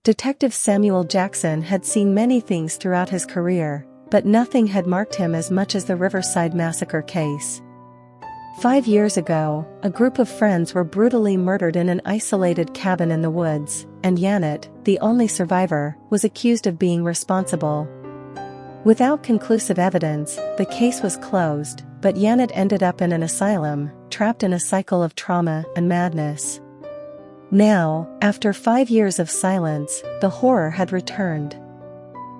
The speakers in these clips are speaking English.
Detective Samuel Jackson had seen many things throughout his career, but nothing had marked him as much as the Riverside Massacre case. 5 years ago, a group of friends were brutally murdered in an isolated cabin in the woods, and Janet, the only survivor, was accused of being responsible. Without conclusive evidence, the case was closed, but Janet ended up in an asylum, trapped in a cycle of trauma and madness. Now, after 5 years of silence, the horror had returned.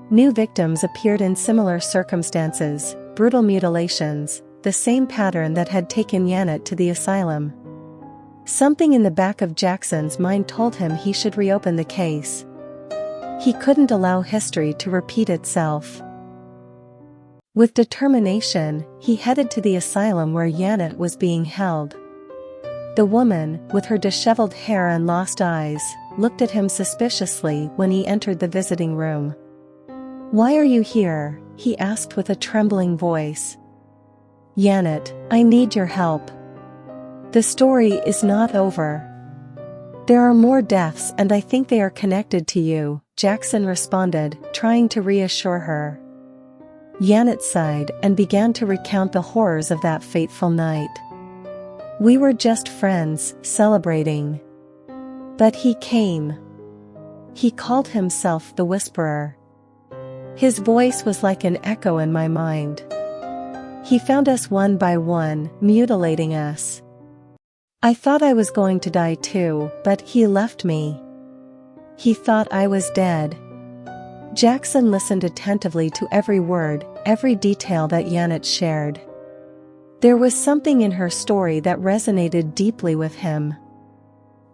New victims appeared in similar circumstances, brutal mutilations, the same pattern that had taken Janet to the asylum. Something in the back of Jackson's mind told him he should reopen the case. He couldn't allow history to repeat itself. With determination, he headed to the asylum where Janet was being held. The woman, with her disheveled hair and lost eyes, looked at him suspiciously when he entered the visiting room. "Why are you here?" he asked with a trembling voice. "Janet, I need your help. The story is not over. There are more deaths and I think they are connected to you," Jackson responded, trying to reassure her. Janet sighed and began to recount the horrors of that fateful night. "We were just friends, celebrating. But he came. He called himself the Whisperer. His voice was like an echo in my mind. He found us one by one, mutilating us. I thought I was going to die too, but he left me. He thought I was dead." Jackson listened attentively to every word, every detail that Janet shared. There was something in her story that resonated deeply with him.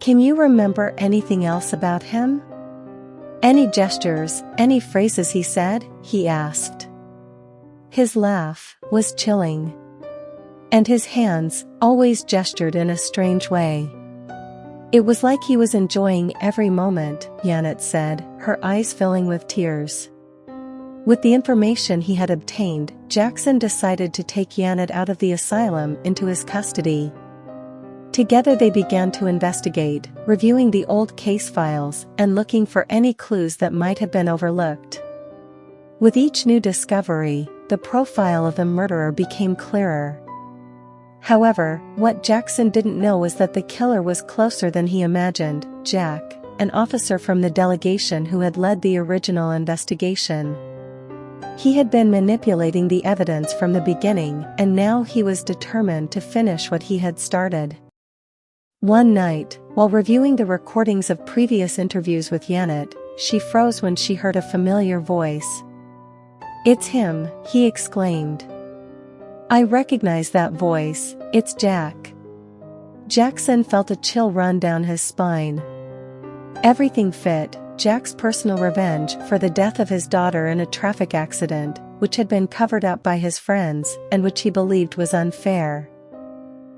"Can you remember anything else about him? Any gestures, any phrases he said?" he asked. His laugh was chilling. And his hands always gestured in a strange way. "It was like he was enjoying every moment," Janet said, her eyes filling with tears. With the information he had obtained, Jackson decided to take Janet out of the asylum into his custody. Together they began to investigate, reviewing the old case files and looking for any clues that might have been overlooked. With each new discovery, the profile of the murderer became clearer. However, what Jackson didn't know was that the killer was closer than he imagined. Jack, an officer from the delegation who had led the original investigation. He had been manipulating the evidence from the beginning, and now he was determined to finish what he had started. One night, while reviewing the recordings of previous interviews with Janet, she froze when she heard a familiar voice. "It's him," he exclaimed. "I recognize that voice, it's Jack." Jackson felt a chill run down his spine. Everything fit: Jack's personal revenge for the death of his daughter in a traffic accident, which had been covered up by his friends and which he believed was unfair.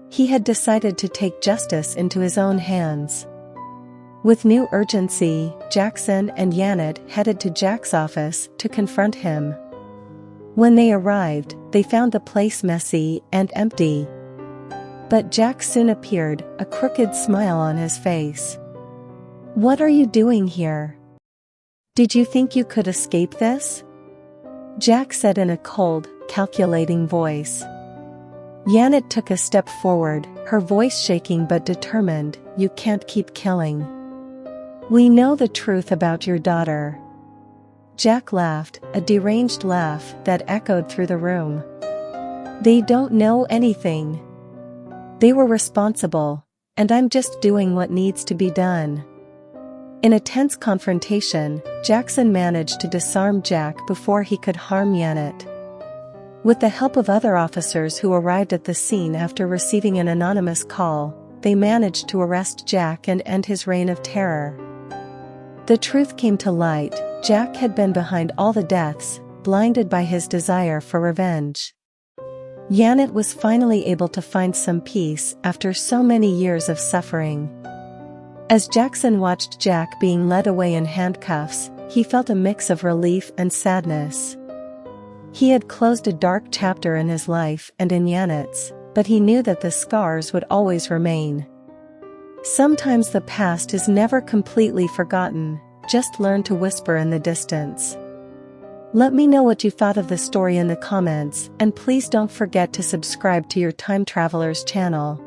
He had decided to take justice into his own hands. With new urgency, Jackson and Janet headed to Jack's office to confront him. When they arrived, they found the place messy and empty. But Jack soon appeared, a crooked smile on his face. "What are you doing here? Did you think you could escape this?" Jack said in a cold, calculating voice. Janet took a step forward, her voice shaking but determined. "You can't keep killing. We know the truth about your daughter." Jack laughed, a deranged laugh that echoed through the room. "They don't know anything. They were responsible, and I'm just doing what needs to be done." In a tense confrontation, Jackson managed to disarm Jack before he could harm Janet. With the help of other officers who arrived at the scene after receiving an anonymous call, they managed to arrest Jack and end his reign of terror. The truth came to light: Jack had been behind all the deaths, blinded by his desire for revenge. Janet was finally able to find some peace after so many years of suffering. As Jackson watched Jack being led away in handcuffs, he felt a mix of relief and sadness. He had closed a dark chapter in his life and in Janet's, but he knew that the scars would always remain. Sometimes the past is never completely forgotten, just learn to whisper in the distance. Let me know what you thought of the story in the comments, and please don't forget to subscribe to your Time Travelers channel.